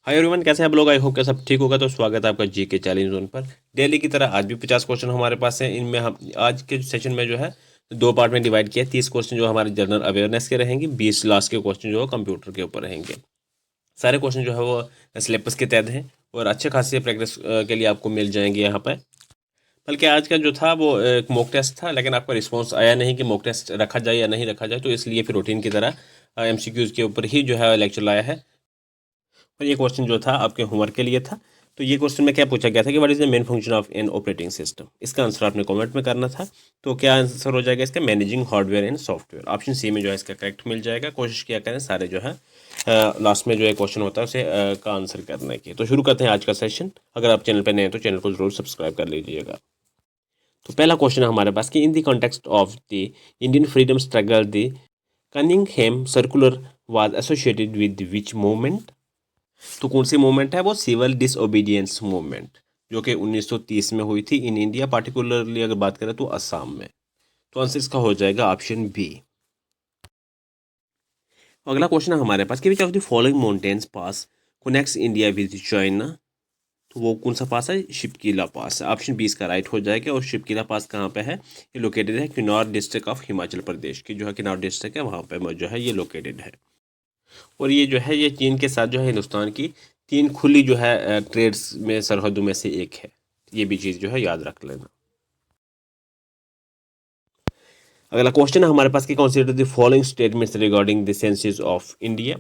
Hi everyone, कैसे हैं आप लोग। आई होप कि सब ठीक होगा। तो स्वागत है आपका जी के चैलेंज जोन पर। डेली की तरह आज भी 50 क्वेश्चन हमारे पास हैं। इनमें हम आज के सेशन में जो है दो पार्ट में डिवाइड किया है। 30 क्वेश्चन जो हमारे जनरल अवेयरनेस के रहेंगे, 20 लास्ट के क्वेश्चन जो है कंप्यूटर के ऊपर रहेंगे। सारे क्वेश्चन जो है वो सिलेबस के तहत हैं और अच्छे खासी प्रैक्टिस के लिए आपको मिल जाएंगे यहाँ पर। बल्कि आज का जो था वो एक मॉक टेस्ट था, लेकिन आपका रिस्पॉन्स आया नहीं कि मॉक टेस्ट रखा जाए या नहीं रखा जाए, तो इसलिए फिर रूटीन की तरह MCQs के ऊपर ही जो है लेक्चर लाया है। और ये क्वेश्चन जो था आपके होमवर्क के लिए था। तो ये क्वेश्चन में क्या पूछा गया था कि what is the main function of an operating system. इसका आंसर आपने कमेंट में करना था। तो क्या आंसर हो जाएगा इसका? Managing hardware and software. Option C में जो है इसका करेक्ट मिल जाएगा। कोशिश किया करें सारे जो है लास्ट में जो है क्वेश्चन होता है उसे का आंसर करने की। तो शुरू करते हैं आज का सेशन। अगर आप चैनल पर नए हैं तो चैनल को जरूर सब्सक्राइब कर लीजिएगा। तो पहला क्वेश्चन है हमारे पास कि in the context of the Indian freedom struggle the Cunningham circular was associated with which movement. तो कौन सी मूवमेंट है? वो सिविल डिसओबीडियंस मूवमेंट, जो कि 1930 में हुई थी इन इंडिया, पार्टिकुलरली अगर बात करें तो असम में। तो आंसर इसका हो जाएगा ऑप्शन बी। अगला क्वेश्चन है हमारे पास कि which of the following mountains pass connects India with China. तो वो कौन सा पास है? शिपकीला पास है। ऑप्शन बी इसका राइट हो जाएगा। और शिपकीला पास कहाँ पे है? ये लोकेटेड है किन्नौर डिस्ट्रिक्ट ऑफ हिमाचल प्रदेश की, जो है किन्नौर डिस्ट्रिक्ट है, वहाँ पे जो है ये लोकेटेड है। और ये जो है ये चीन के साथ जो है हिंदुस्तान की तीन खुली जो है ट्रेड्स में सरहदों में से एक है। ये भी चीज़ जो है याद रख लेना। अगला क्वेश्चन है हमारे पास कि consider the following statements regarding the census of India.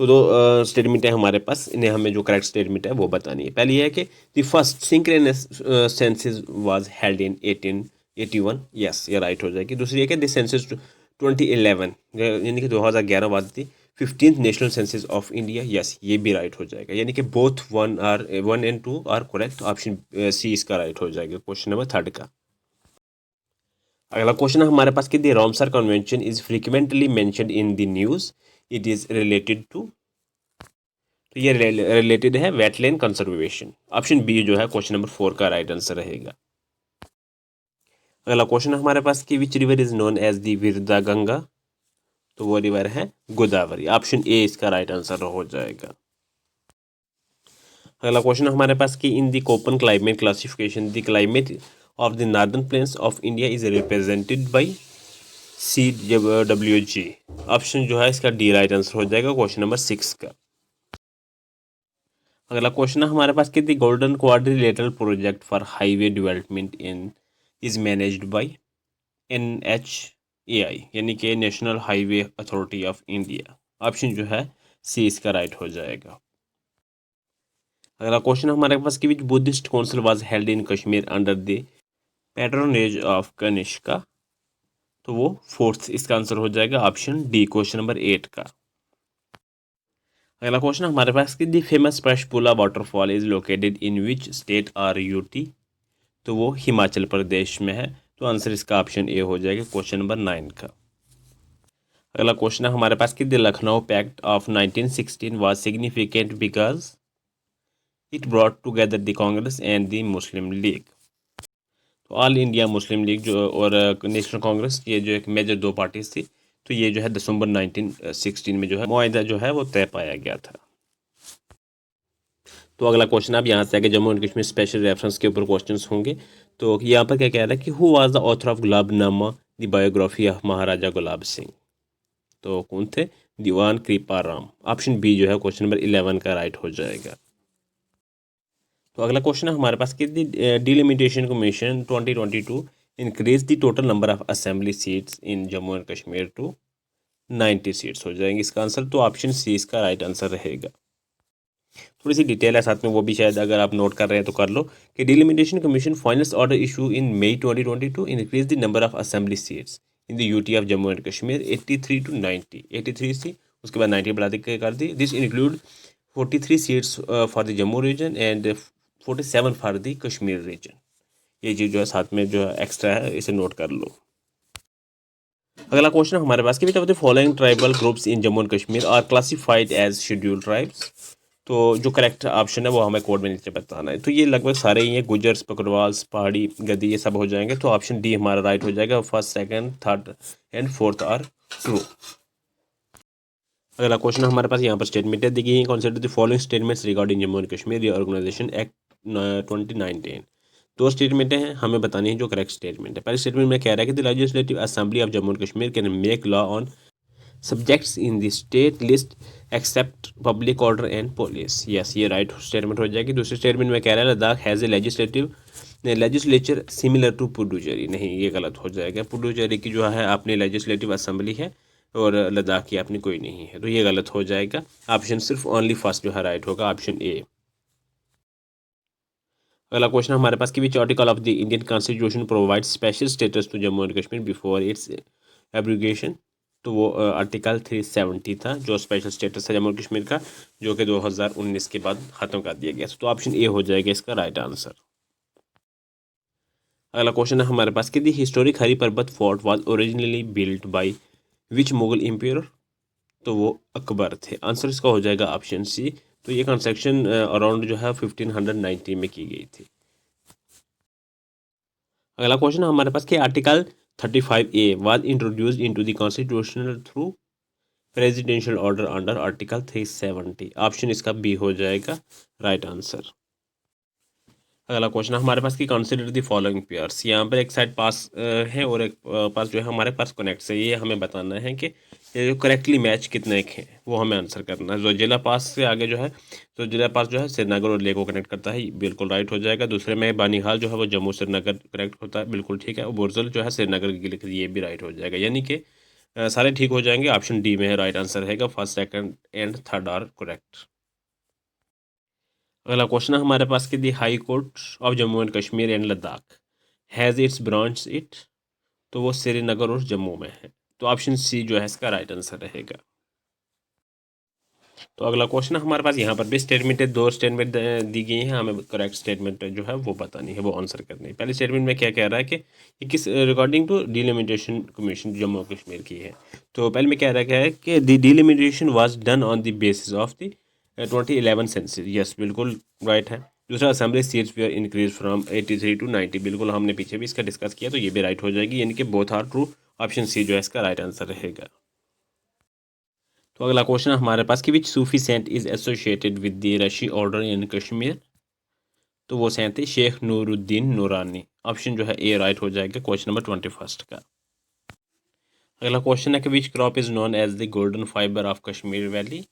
तो दो स्टेटमेंट है हमारे पास, इन्हें हमें जो करेक्ट स्टेटमेंट है वो बतानी है। पहली है कि the first synchronous census was held in 1881। Yes, ये राइट हो जाएगी। दूसरी है कि द सेंसस 2011 यानी कि 2011 बाद थी 15th national census of India. Yes, ये भी राइट हो जाएगा। यानी कि both 1 and 2 are correct. Option C इसका राइट हो जाएगा क्वेश्चन नंबर 3 का। अगला क्वेश्चन है हमारे पास कि the Ramsar convention is frequently mentioned in the news. It is related to. तो ये रिलेटेड है वेटलैंड कंजर्वेशन। ऑप्शन बी जो है क्वेश्चन नंबर 4 का राइट आंसर रहेगा। अगला क्वेश्चन हमारे पास कि which river is known as the Vriddha Ganga. तो वो रिवर है गोदावरी। ऑप्शन ए इसका राइट आंसर हो जाएगा। अगला क्वेश्चन हमारे पास कि in the Köppen climate classification the climate of the northern plains of India is represented by CWG। Option जो है इसका डी राइट आंसर हो जाएगा क्वेश्चन नंबर 6 का। अगला क्वेश्चन है हमारे पास कि the golden quadrilateral project for highway development in is managed by NHAI यानी कि national highway authority of India. Option जो है सी इसका राइट हो जाएगा। अगला क्वेश्चन हमारे पास कि which Buddhist council was held in Kashmir under the patronage of Kanishka. तो वो फोर्थ इसका आंसर हो जाएगा ऑप्शन डी क्वेश्चन नंबर 8 का। अगला क्वेश्चन हमारे पास कि the famous Panchpula waterfall is located in which state or UT। तो वो हिमाचल प्रदेश में है। तो आंसर इसका ऑप्शन ए हो जाएगा क्वेश्चन नंबर 9 का। अगला क्वेश्चन है हमारे पास कि the Lucknow pact of 1916 was significant because it brought together the Congress and the Muslim League. तो ऑल इंडिया मुस्लिम लीग जो और नेशनल कांग्रेस, ये जो एक मेजर दो पार्टीज थी। तो ये जो है दिसंबर 1916 में जो है मुआहिदा जो है वो तय पाया गया था। तो अगला क्वेश्चन आप यहाँ से आगे Jammu and Kashmir special reference के ऊपर क्वेश्चंस होंगे। तो यहाँ पर क्या कह रहा है कि who was the author of Gulabnama the biography of Maharaja Gulab Singh. तो कौन थे? दीवान कृपा राम। ऑप्शन बी जो है क्वेश्चन नंबर 11 का राइट हो जाएगा। तो अगला क्वेश्चन है हमारे पास कि delimitation commission 2022 increase the total number of assembly seats in Jammu and Kashmir to 90 seats हो जाएंगे इसका आंसर। तो ऑप्शन सी इसका राइट आंसर रहेगा। थोड़ी सी डिटेल है साथ में, वो भी शायद अगर आप नोट कर रहे हैं तो कर लो कि delimitation commission finals order issue in May 2022 increase the number of assembly seats in the UT of Jammu and Kashmir 83 to 90। 83 सी उसके बाद 90 बढ़ा के कर दी। This include 43 seats for the Jammu region and 47 for the Kashmir region. ये चीज़ जो है साथ में जो है एक्स्ट्रा है, इसे नोट कर लो। अगला क्वेश्चन हमारे पास कि which of the following tribal groups in Jammu and Kashmir are classified as scheduled tribes. तो जो करेक्ट ऑप्शन है वो हमें कोड में नीचे बताना है। तो ये लगभग सारे ही हैं, गुजर्स, पकड़वाल्स, पहाड़ी, गद्दी, ये सब हो जाएंगे। तो ऑप्शन डी हमारा राइट हो जाएगा। First, second, third and fourth are true. अगला क्वेश्चन हमारे पास यहाँ पर स्टेटमेंट है, देखिए consider the following statements regarding Jammu and Kashmir reorganisation act 2019। दो स्टेटमेंटें हैं, हमें बतानी है जो करेक्ट स्टेटमेंट है। पहले स्टेटमेंट में कह रहा है कि the legislative assembly of Jammu and Kashmir can make law on subjects in the state list except public order and police. Yes, ये राइट स्टेटमेंट हो जाएगी। दूसरे स्टेटमेंट में कह रहा है Ladakh has a legislature similar to Puducherry. नहीं, ये गलत हो जाएगा। पुडुचेरी की जो है अपनी लेजिस्लेटिव असेंबली है और लद्दाख की अपनी कोई नहीं है, तो ये गलत हो जाएगा। ऑप्शन सिर्फ ओनली फर्स्ट जो है राइट होगा, ऑप्शन ए। अगला क्वेश्चन हमारे पास कि which article of the Indian constitution provide special status to Jammu and Kashmir before its abrogation. तो वो आर्टिकल 370 था, जो स्पेशल स्टेटस है जम्मू एंड कश्मीर का, जो कि 2019 के बाद ख़त्म कर दिया गया। तो ऑप्शन ए हो जाएगा इसका राइट आंसर। अगला क्वेश्चन है हमारे पास कि the historic Hari Parbat fort was originally built by which Mughal empire. तो वो अकबर थे। आंसर इसका हो जाएगा ऑप्शन सी। तो ये कंस्ट्रक्शन अराउंड जो है 1590 में की गई थी। अगला क्वेश्चन हमारे पास कि article 35A was introduced into the constitutional through presidential order under article 370। Option इसका बी हो जाएगा राइट आंसर। अगला क्वेश्चन हमारे पास कि कंसिडर द फॉलोइंग पेयर्स। यहाँ पर एक साइड पास है और एक पास जो है हमारे पास कनेक्ट है। ये हमें बताना है कि ये जो करेक्टली मैच कितने एक हैं, वो हमें आंसर करना है। जो जिला पास से आगे जो है, तो जिला पास जो है श्रीनगर और लेह को कनेक्ट करता है, बिल्कुल राइट हो जाएगा। दूसरे में बानीहाल जो है वो जम्मू श्रीनगर कनेक्ट होता है, बिल्कुल ठीक है। और बोरजल जो है श्रीनगर के लिए, ये भी राइट हो जाएगा। यानी कि सारे ठीक हो जाएंगे। ऑप्शन डी में है राइट आंसर रहेगा। First, second and third are correct. अगला क्वेश्चन है हमारे पास कि the high court of Jammu and Kashmir and Ladakh has its branch it. तो वो श्रीनगर और जम्मू में है। तो ऑप्शन सी जो है इसका राइट आंसर रहेगा। तो अगला क्वेश्चन हमारे पास यहाँ पर भी स्टेटमेंट है, दो स्टेटमेंट दी गई हैं, हमें करेक्ट स्टेटमेंट जो है वो बतानी है, वो आंसर करनी है। पहले स्टेटमेंट में क्या कह रहा है कि ये किस regarding to delimitation commission Jammu Kashmir की है। तो पहले में कह रहा है कि the delimitation was done on the basis of the 2011 census. Yes, बिल्कुल राइट है। दूसरा, assembly seats were increase from 83 to 90। बिल्कुल, हमने पीछे भी इसका डिस्कस किया, तो ये भी राइट हो जाएगी। यानी कि both are true. Option C जो है इसका राइट आंसर रहेगा। तो अगला क्वेश्चन हमारे पास कि which Sufi saint is associated with the Rishi order in Kashmir. तो वो सेंट है शेख नूरुद्दीन नूरानी। ऑप्शन जो है ए राइट हो जाएगा क्वेश्चन नंबर 21 का। अगला क्वेश्चन है कि which crop is known as the golden fibre of Kashmir valley.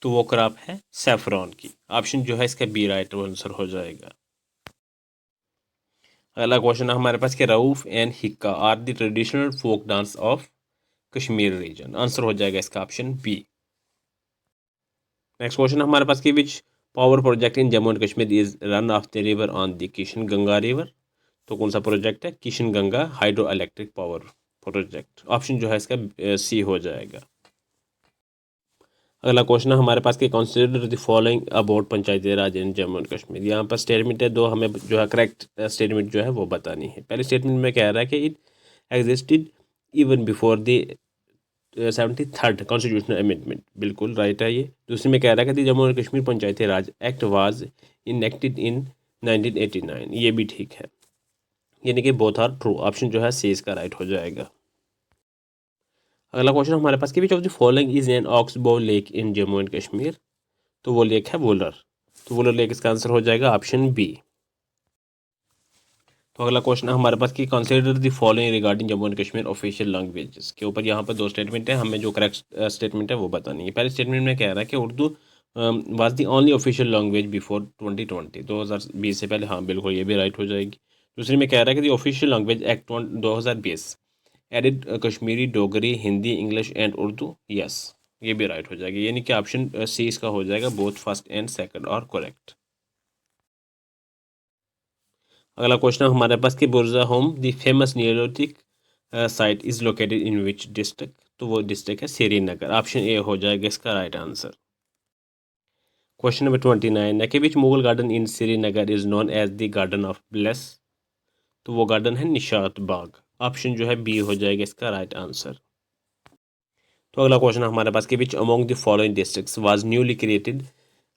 तो वो क्रॉप है सेफ्रॉन की। ऑप्शन जो है इसका बी राइट आंसर हो जाएगा। अगला क्वेश्चन है हमारे पास कि Rouf and Hikat are the traditional folk dance of Kashmir region. Answer हो जाएगा इसका ऑप्शन बी। नेक्स्ट क्वेश्चन हमारे पास कि which power project in Jammu and Kashmir is run of the river on the Kishan Ganga river. तो कौन सा प्रोजेक्ट है? Kishan Ganga hydro electric power project. Option जो है इसका सी हो जाएगा। अगला क्वेश्चन है हमारे पास कि consider the following about Panchayati Raj in Jammu and Kashmir. यहाँ पर स्टेटमेंट है दो, हमें जो है करेक्ट स्टेटमेंट जो है वो बतानी है। पहले स्टेटमेंट में कह रहा है कि it existed even before the 73rd constitutional amendment. बिल्कुल राइट है ये। दूसरे में कह रहा है कि Jammu and Kashmir Panchayati Raj act was enacted इन 1989। ये भी ठीक है, यानी कि बोथ आर ट्रू। ऑप्शन जो है सी इसका राइट हो जाएगा। अगला क्वेश्चन हमारे पास कि which of the following is an oxbow lake in Jammu and Kashmir. तो वो लेक है वुलर। तो वुलर लेक इसका आंसर हो जाएगा ऑप्शन बी। तो अगला क्वेश्चन हमारे पास कि consider the following regarding Jammu and Kashmir official languages के ऊपर। यहाँ पर दो स्टेटमेंट है, हमें जो करेक्ट स्टेटमेंट है वो बतानी है। पहले स्टेटमेंट में कह रहा है कि Urdu was the only official language before 2020। 2020 से पहले। हाँ, बिल्कुल ये भी राइट हो जाएगी। दूसरी में कह रहा है कि the official language act 2020 added Kashmiri, Dogri, Hindi, English and Urdu. Yes, ये भी राइट हो जाएगी। यानी कि ऑप्शन सी इसका हो जाएगा। Both first and second are correct. अगला क्वेश्चन हमारे पास कि Burzahom the famous neolithic site is located in which district. तो वो डिस्ट्रिक्ट है श्रीनगर। ऑप्शन ए हो जाएगा इसका राइट आंसर। क्वेश्चन नंबर 29 है कि which Mughal garden in Srinagar is known as the garden of bliss. तो वो गार्डन है निशात बाग। ऑप्शन जो है बी हो जाएगा इसका राइट आंसर। तो अगला क्वेश्चन हमारे पास कि which among the following districts was newly created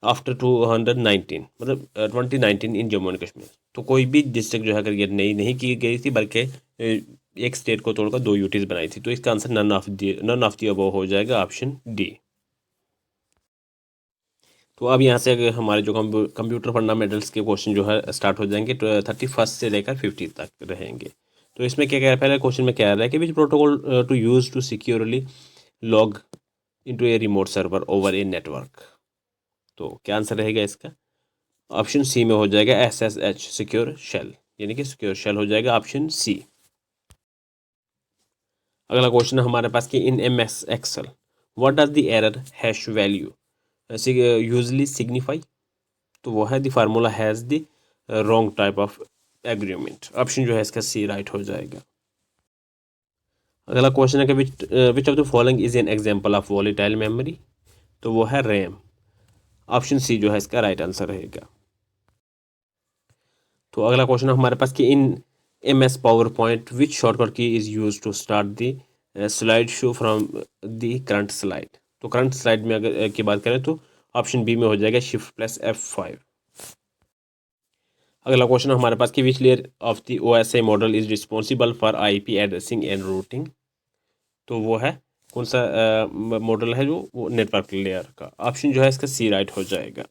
after 2019, मतलब 2019 इन जम्मू एंड कश्मीर। तो कोई भी डिस्ट्रिक्ट जो है क्रिएट नहीं की गई थी, बल्कि एक स्टेट को तोड़कर दो यूटीज बनाई थी। तो इसका answer none of the above हो जाएगा, ऑप्शन डी। तो अब यहाँ से हमारे जो कंप्यूटर फंडामेंटल्स के क्वेश्चन जो है स्टार्ट हो जाएंगे, 31 से लेकर 50 तक रहेंगे। तो इसमें क्या कह रहा है, पहले क्वेश्चन में क्या रहा है कि which protocol to use to securely log into a remote server over a network. तो क्या आंसर रहेगा इसका? ऑप्शन सी में हो जाएगा SSH सिक्योर शेल, यानी कि सिक्योर शेल हो जाएगा ऑप्शन सी। अगला क्वेश्चन है हमारे पास कि in MS excel what does the error hash value usually signify. तो वो है the formula has the wrong type of agreement. Option जो है इसका सी राइट हो जाएगा। अगला क्वेश्चन है कि which of the following is an example of volatile memory. तो वो है रैम। ऑप्शन सी जो है इसका राइट आंसर रहेगा। तो अगला क्वेश्चन है हमारे पास कि in MS power point which shortcut key is use to start the slide show from the current slide. तो करंट स्लाइड में अगर की बात करें तो ऑप्शन बी में हो जाएगा Shift+F5। अगला क्वेश्चन हमारे पास कि which layer of the OSI model is responsible for IP addressing and routing. तो वो है कौन सा मॉडल है जो वो नेटवर्क लेयर का। ऑप्शन जो है इसका सी राइट हो जाएगा।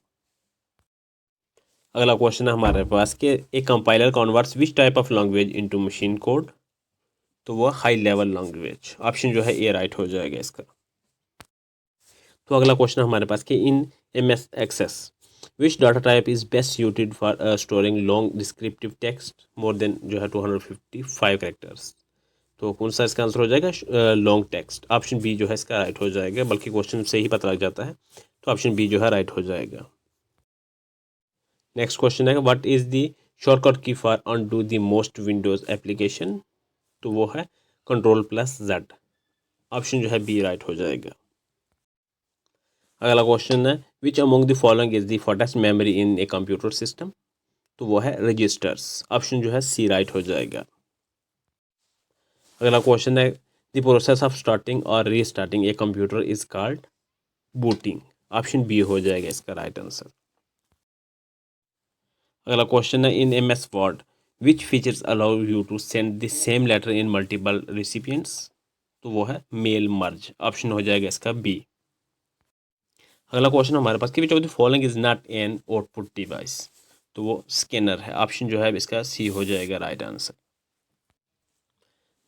अगला क्वेश्चन है हमारे पास कि एक compiler converts which type of language into machine code. तो वो हाई लेवल लैंग्वेज। ऑप्शन जो है ए राइट हो जाएगा इसका। तो अगला क्वेश्चन हमारे पास कि in MS access which data type is best suited for storing long descriptive text more than जो है 255 कैरेक्टर्स। तो कौन सा इसका आंसर हो जाएगा? Long text. ऑप्शन बी जो है इसका राइट हो जाएगा, बल्कि क्वेश्चन से ही पता लग जाता है। तो ऑप्शन बी जो है राइट हो जाएगा। नेक्स्ट क्वेश्चन है व्हाट इज द शॉर्टकट की for undo the most Windows application. तो वो है Ctrl+Z। ऑप्शन जो है बी राइट हो जाएगा। अगला क्वेश्चन है which among the following is the fastest memory in a computer system. तो वो है रजिस्टर्स। ऑप्शन जो है सी राइट हो जाएगा। अगला क्वेश्चन है द प्रोसेस ऑफ स्टार्टिंग और restarting a computer is called booting. Option B हो जाएगा इसका राइट आंसर। अगला क्वेश्चन है in MS word which features allow you to send the same letter in multiple recipients. तो वो है मेल मर्ज। ऑप्शन हो जाएगा इसका बी। अगला क्वेश्चन हमारे पास कि which of the following is not an output device. तो वो स्कैनर है। ऑप्शन जो है इसका सी हो जाएगा राइट आंसर।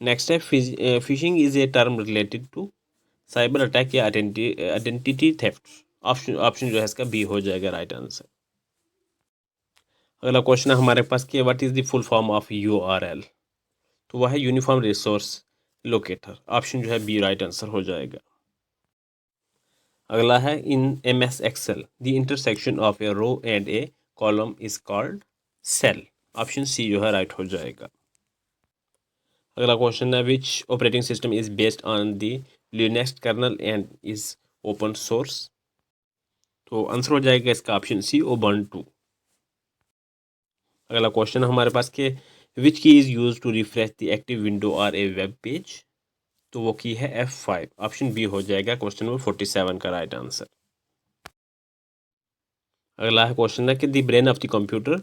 नेक्स्ट है phishing is a term related to cyber attack या आइडेंटिटी थेफ्ट। ऑप्शन जो है इसका बी हो जाएगा राइट आंसर। अगला क्वेश्चन है हमारे पास कि what is the full form of URL। तो वह है यूनिफॉर्म रिसोर्स लोकेटर। ऑप्शन जो है बी राइट आंसर हो जाएगा। अगला है in MS Excel the intersection of a row and a column is called cell. Option C जो है राइट हो जाएगा। अगला क्वेश्चन है which operating system is based on the Linux kernel and is open source. तो answer हो जाएगा इसका ऑप्शन सी Ubuntu। अगला क्वेश्चन हमारे पास के which key is use to refresh the active window और ए वेब पेज। तो वो की है F5। ऑप्शन बी हो जाएगा क्वेश्चन नंबर 47 का राइट आंसर। अगला है क्वेश्चन है कि the brain of the computer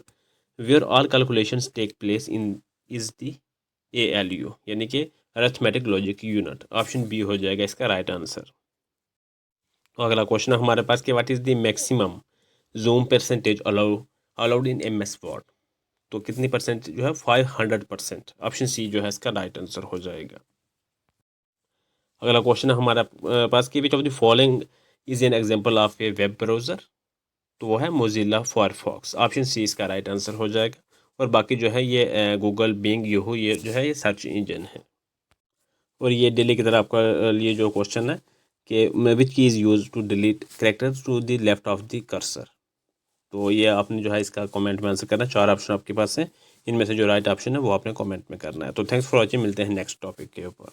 where all calculations take place in is the ALU, यानी कि arithmetic logic unit. Option B हो जाएगा इसका राइट आंसर। तो अगला क्वेश्चन हमारे पास कि what is the maximum zoom percentage allowed in MS word. तो कितनी परसेंट जो है 500%। ऑप्शन सी जो है इसका राइट आंसर हो जाएगा। अगला क्वेश्चन है हमारे पास कि which of the following is an example of A web browser. तो वो है मोजिला फायरफॉक्स। ऑप्शन सी इसका राइट आंसर हो जाएगा। और बाकी जो है ये गूगल, बिंग, यहू, ये जो है ये सर्च इंजन है। और ये डेली की तरह आपका लिए जो क्वेश्चन है कि which key is use to delete characters to the left of the cursor. तो ये आपने जो है इसका कमेंट में आंसर करना है। 4 ऑप्शन आपके पास है, इनमें से जो राइट ऑप्शन है वो आपने कमेंट में करना है। तो थैंक्स फॉर वॉचिंग, मिलते हैं नेक्स्ट टॉपिक के ऊपर।